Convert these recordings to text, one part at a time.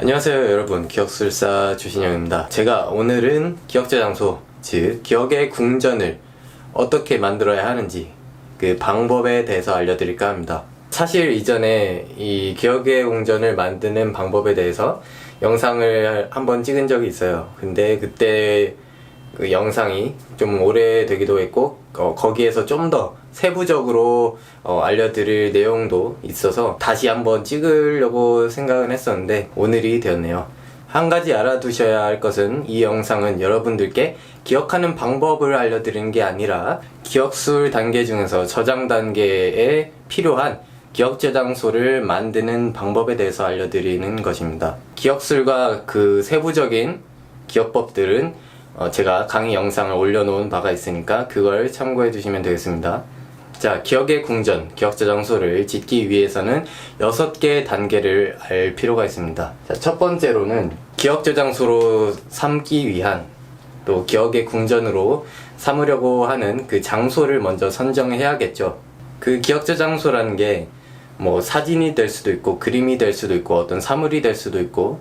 안녕하세요 여러분, 기억술사 주신영입니다. 제가 오늘은 기억저장소, 즉 기억의 궁전을 어떻게 만들어야 하는지 그 방법에 대해서 알려드릴까 합니다. 사실 이전에 이 기억의 궁전을 만드는 방법에 대해서 영상을 한번 찍은 적이 있어요. 근데 그때 그 영상이 좀 오래되기도 했고 거기에서 좀 더 세부적으로 알려드릴 내용도 있어서 다시 한번 찍으려고 생각은 했었는데 오늘이 되었네요. 한 가지 알아두셔야 할 것은 이 영상은 여러분들께 기억하는 방법을 알려드리는 게 아니라 기억술 단계 중에서 저장 단계에 필요한 기억 저장소를 만드는 방법에 대해서 알려드리는 것입니다. 기억술과 그 세부적인 기억법들은 제가 강의 영상을 올려놓은 바가 있으니까 그걸 참고해 주시면 되겠습니다. 자, 기억의 궁전, 기억 저장소를 짓기 위해서는 6개의 단계를 알 필요가 있습니다. 자, 첫 번째로는 기억 저장소로 삼기 위한 또 기억의 궁전으로 삼으려고 하는 그 장소를 먼저 선정해야겠죠. 그 기억 저장소라는 게 뭐 사진이 될 수도 있고 그림이 될 수도 있고 어떤 사물이 될 수도 있고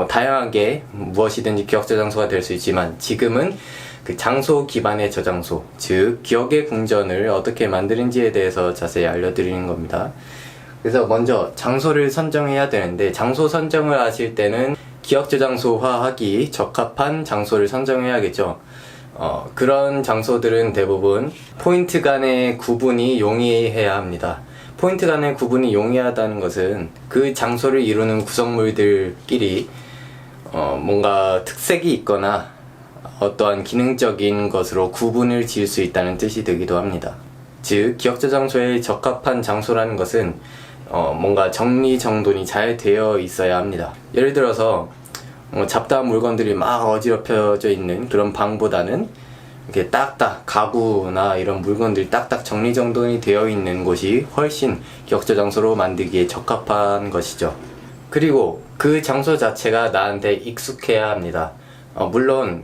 다양하게 무엇이든지 기억 저장소가 될 수 있지만 지금은 그 장소 기반의 저장소, 즉 기억의 궁전을 어떻게 만드는지에 대해서 자세히 알려드리는 겁니다. 그래서 먼저 장소를 선정해야 되는데 장소 선정을 하실 때는 기억 저장소화하기 적합한 장소를 선정해야겠죠. 그런 장소들은 대부분 포인트 간의 구분이 용이해야 합니다. 포인트 간의 구분이 용이하다는 것은 그 장소를 이루는 구성물들끼리 뭔가 특색이 있거나 어떠한 기능적인 것으로 구분을 지을 수 있다는 뜻이 되기도 합니다. 즉 기억 저장소에 적합한 장소라는 것은 뭔가 정리정돈이 잘 되어 있어야 합니다. 예를 들어서 잡다한 물건들이 막 어지럽혀져 있는 그런 방보다는 이렇게 딱딱 가구나 이런 물건들이 딱딱 정리정돈이 되어 있는 곳이 훨씬 기억 저장소로 만들기에 적합한 것이죠. 그리고 그 장소 자체가 나한테 익숙해야 합니다. 물론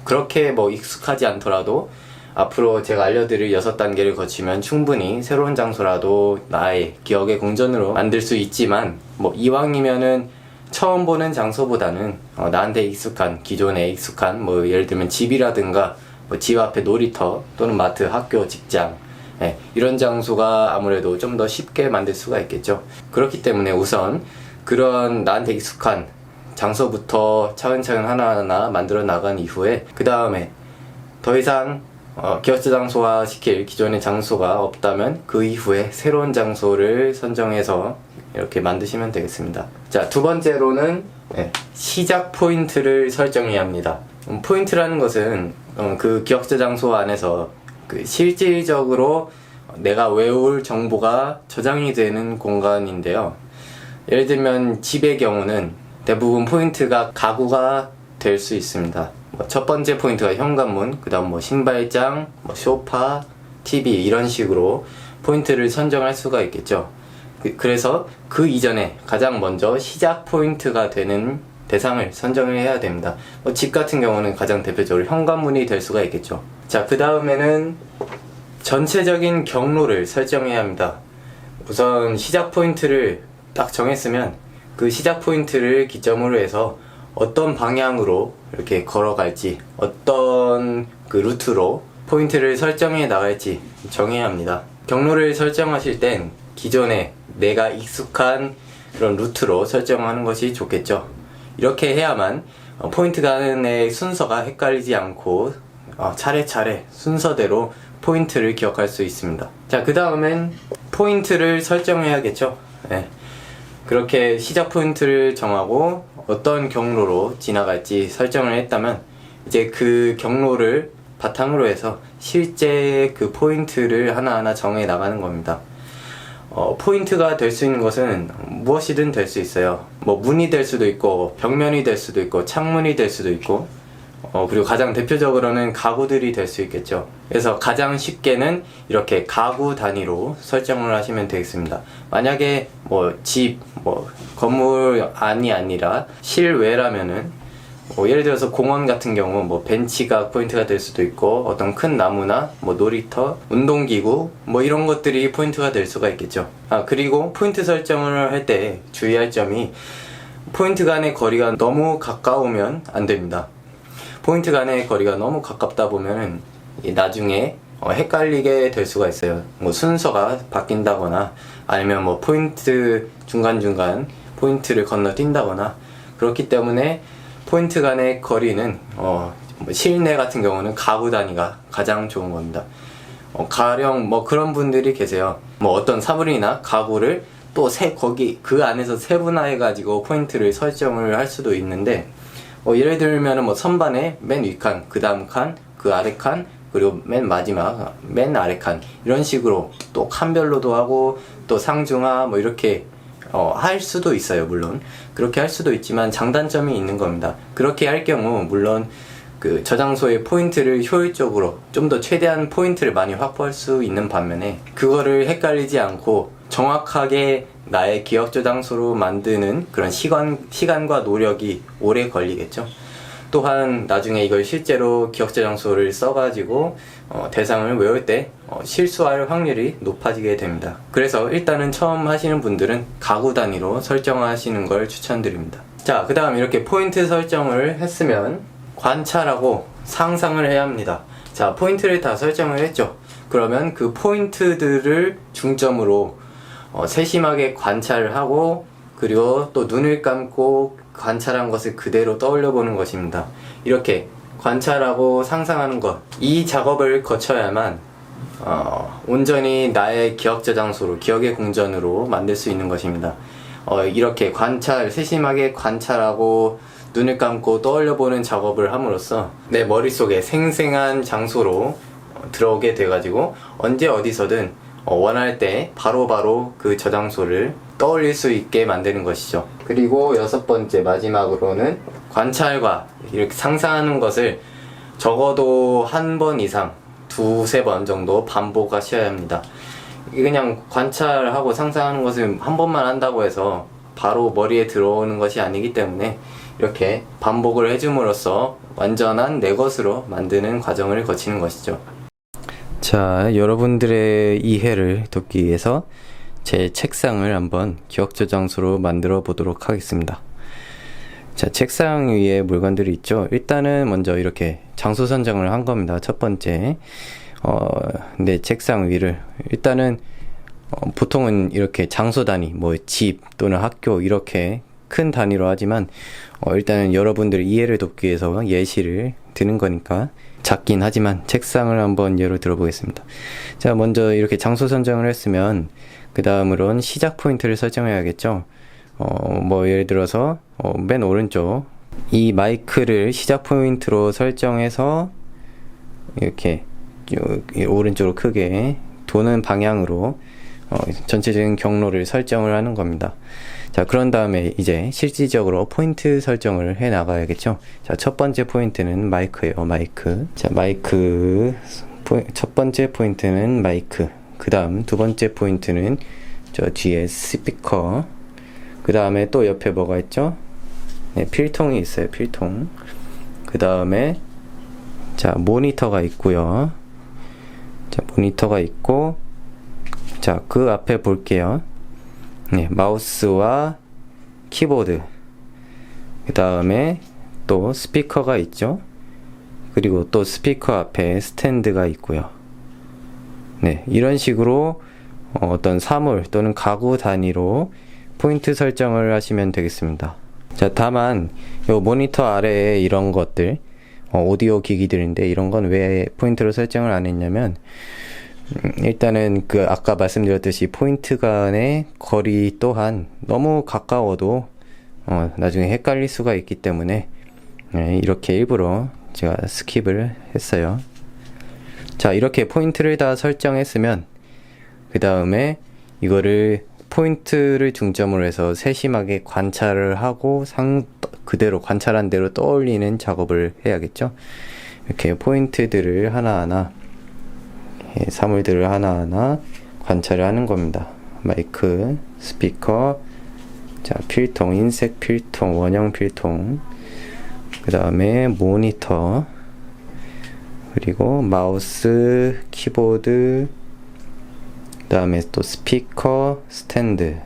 그렇게 익숙하지 않더라도 앞으로 제가 알려드릴 6단계를 거치면 충분히 새로운 장소라도 나의 기억의 궁전으로 만들 수 있지만 이왕이면은 처음 보는 장소보다는 나한테 익숙한, 기존에 익숙한 예를 들면 집이라든가 집 앞에 놀이터 또는 마트, 학교, 직장 이런 장소가 아무래도 좀 더 쉽게 만들 수가 있겠죠. 그렇기 때문에 우선 그런 나한테 익숙한 장소부터 차근차근 하나하나 만들어 나간 이후에 그 다음에 더 이상 기억 저장소화 시킬 기존의 장소가 없다면 그 이후에 새로운 장소를 선정해서 이렇게 만드시면 되겠습니다. 자, 두 번째로는 시작 포인트를 설정해야 합니다. 포인트라는 것은 그 기억 저장소 안에서 그 실질적으로 내가 외울 정보가 저장이 되는 공간인데요. 예를 들면 집의 경우는 대부분 포인트가 가구가 될 수 있습니다. 첫 번째 포인트가 현관문, 그 다음 신발장, 소파, TV 이런 식으로 포인트를 선정할 수가 있겠죠. 그래서 그 이전에 가장 먼저 시작 포인트가 되는 대상을 선정을 해야 됩니다. 집 같은 경우는 가장 대표적으로 현관문이 될 수가 있겠죠. 자, 그 다음에는 전체적인 경로를 설정해야 합니다. 우선 시작 포인트를 딱 정했으면 그 시작 포인트를 기점으로 해서 어떤 방향으로 이렇게 걸어갈지, 어떤 그 루트로 포인트를 설정해 나갈지 정해야 합니다. 경로를 설정하실 땐 기존에 내가 익숙한 그런 루트로 설정하는 것이 좋겠죠. 이렇게 해야만 포인트 간의 순서가 헷갈리지 않고 차례차례 순서대로 포인트를 기억할 수 있습니다. 자, 그 다음엔 포인트를 설정해야겠죠. 그렇게 시작 포인트를 정하고 어떤 경로로 지나갈지 설정을 했다면 이제 그 경로를 바탕으로 해서 실제 그 포인트를 하나하나 정해 나가는 겁니다. 포인트가 될 수 있는 것은 무엇이든 될 수 있어요. 문이 될 수도 있고 벽면이 될 수도 있고 창문이 될 수도 있고 그리고 가장 대표적으로는 가구들이 될 수 있겠죠. 그래서 가장 쉽게는 이렇게 가구 단위로 설정을 하시면 되겠습니다. 만약에 집, 건물 안이 아니라 실외라면은 예를 들어서 공원 같은 경우 벤치가 포인트가 될 수도 있고 어떤 큰 나무나 놀이터, 운동기구 이런 것들이 포인트가 될 수가 있겠죠. 그리고 포인트 설정을 할 때 주의할 점이 포인트 간의 거리가 너무 가까우면 안 됩니다. 포인트 간의 거리가 너무 가깝다 보면은 나중에 헷갈리게 될 수가 있어요. 뭐 순서가 바뀐다거나 아니면 뭐 포인트 중간중간 포인트를 건너뛴다거나. 그렇기 때문에 포인트 간의 거리는 뭐 실내 같은 경우는 가구 단위가 가장 좋은 겁니다. 가령 뭐 그런 분들이 계세요. 뭐 어떤 사물이나 가구를 또 거기 그 안에서 세분화해 가지고 포인트를 설정을 할 수도 있는데, 예를 들면 뭐 선반의 맨 위칸, 그 다음 칸, 그 아래 칸, 그리고 맨 마지막 맨 아래 칸, 이런 식으로 또 칸별로도 하고 또 상중하 뭐 이렇게 할 수도 있어요. 물론 그렇게 할 수도 있지만 장단점이 있는 겁니다. 그렇게 할 경우 물론 그 저장소의 포인트를 효율적으로 좀 더 최대한 포인트를 많이 확보할 수 있는 반면에, 그거를 헷갈리지 않고 정확하게 나의 기억 저장소로 만드는 그런 시간과 노력이 오래 걸리겠죠. 또한 나중에 이걸 실제로 기억 저장소를 써가지고 대상을 외울 때 실수할 확률이 높아지게 됩니다. 그래서 일단은 처음 하시는 분들은 가구 단위로 설정하시는 걸 추천드립니다. 자, 그 다음 이렇게 포인트 설정을 했으면 관찰하고 상상을 해야 합니다. 자, 포인트를 다 설정을 했죠. 그러면 그 포인트들을 중점으로 세심하게 관찰을 하고, 그리고 또 눈을 감고 관찰한 것을 그대로 떠올려 보는 것입니다. 이렇게 관찰하고 상상하는 것, 이 작업을 거쳐야만 온전히 나의 기억 저장소로, 기억의 궁전으로 만들 수 있는 것입니다. 이렇게 세심하게 관찰하고 눈을 감고 떠올려 보는 작업을 함으로써 내 머릿속에 생생한 장소로 들어오게 돼가지고 언제 어디서든 원할 때 바로바로 그 저장소를 떠올릴 수 있게 만드는 것이죠. 그리고 6번째, 마지막으로는 관찰과 이렇게 상상하는 것을 적어도 한 번 이상, 2-3번 정도 반복하셔야 합니다. 그냥 관찰하고 상상하는 것을 한 번만 한다고 해서 바로 머리에 들어오는 것이 아니기 때문에 이렇게 반복을 해줌으로써 완전한 내 것으로 만드는 과정을 거치는 것이죠. 자, 여러분들의 이해를 돕기 위해서 제 책상을 한번 기억 저장소로 만들어 보도록 하겠습니다. 자, 책상 위에 물건들이 있죠. 일단은 먼저 이렇게 장소 선정을 한 겁니다. 첫 번째, 내 책상 위를 일단은 보통은 이렇게 장소 단위, 뭐 집 또는 학교 이렇게 큰 단위로 하지만 일단은 여러분들 이해를 돕기 위해서 예시를 드는 거니까 작긴 하지만 책상을 한번 예로 들어보겠습니다. 자, 먼저 이렇게 장소 선정을 했으면 그 다음으로는 시작 포인트를 설정해야겠죠. 뭐 예를 들어서 맨 오른쪽 이 마이크를 시작 포인트로 설정해서 이렇게 오른쪽으로 크게 도는 방향으로 전체적인 경로를 설정을 하는 겁니다. 자, 그런 다음에 이제 실질적으로 포인트 설정을 해 나가야겠죠. 자, 첫 번째 포인트는 마이크예요. 마이크. 자, 마이크. 첫 번째 포인트는 마이크. 그 다음 두 번째 포인트는 저 뒤에 스피커. 그 다음에 또 옆에 뭐가 있죠? 네, 필통이 있어요. 필통. 그 다음에 자, 모니터가 있고요. 자, 모니터가 있고, 자, 그 앞에 볼게요. 네, 마우스와 키보드. 그 다음에 또 스피커가 있죠. 그리고 또 스피커 앞에 스탠드가 있고요. 네, 이런 식으로 어떤 사물 또는 가구 단위로 포인트 설정을 하시면 되겠습니다. 자, 다만 요 모니터 아래에 이런 것들 오디오 기기들인데 이런 건 왜 포인트로 설정을 안 했냐면, 일단은 그 아까 말씀드렸듯이 포인트 간의 거리 또한 너무 가까워도 나중에 헷갈릴 수가 있기 때문에 이렇게 일부러 제가 스킵을 했어요. 자, 이렇게 포인트를 다 설정했으면 그 다음에 이거를 포인트를 중점으로 해서 세심하게 관찰을 하고 그대로 관찰한 대로 떠올리는 작업을 해야겠죠. 이렇게 포인트들을 하나하나, 사물들을 하나하나 관찰을 하는 겁니다. 마이크, 스피커, 자, 필통, 흰색 필통, 원형 필통, 그 다음에 모니터, 그리고 마우스, 키보드, 그 다음에 또 스피커, 스탠드,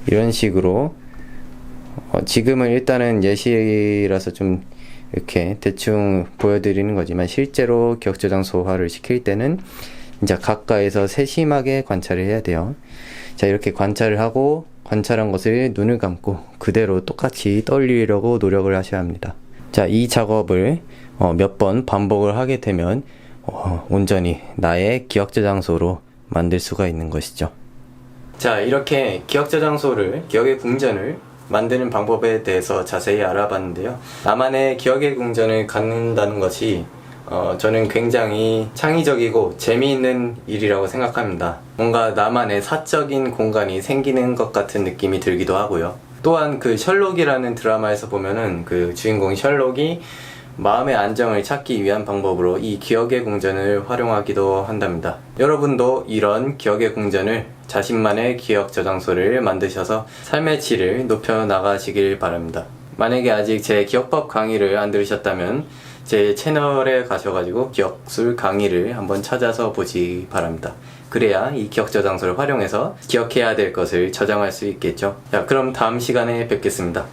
이런 식으로 지금은 일단은 예시라서 좀 이렇게 대충 보여드리는 거지만 실제로 기억 저장소화를 시킬 때는 이제 가까이서 세심하게 관찰을 해야 돼요. 자, 이렇게 관찰을 하고 관찰한 것을 눈을 감고 그대로 똑같이 떠올리려고 노력을 하셔야 합니다. 자, 이 작업을 몇 번 반복을 하게 되면 온전히 나의 기억 저장소로 만들 수가 있는 것이죠. 자, 이렇게 기억 저장소를, 기억의 궁전을 만드는 방법에 대해서 자세히 알아봤는데요. 나만의 기억의 궁전을 갖는다는 것이 저는 굉장히 창의적이고 재미있는 일이라고 생각합니다. 뭔가 나만의 사적인 공간이 생기는 것 같은 느낌이 들기도 하고요. 또한 그 셜록이라는 드라마에서 보면은 그 주인공 셜록이 마음의 안정을 찾기 위한 방법으로 이 기억의 궁전을 활용하기도 한답니다. 여러분도 이런 기억의 궁전을 자신만의 기억 저장소를 만드셔서 삶의 질을 높여 나가시길 바랍니다. 만약에 아직 제 기억법 강의를 안 들으셨다면 제 채널에 가셔가지고 기억술 강의를 한번 찾아서 보시기 바랍니다. 그래야 이 기억 저장소를 활용해서 기억해야 될 것을 저장할 수 있겠죠. 자, 그럼 다음 시간에 뵙겠습니다.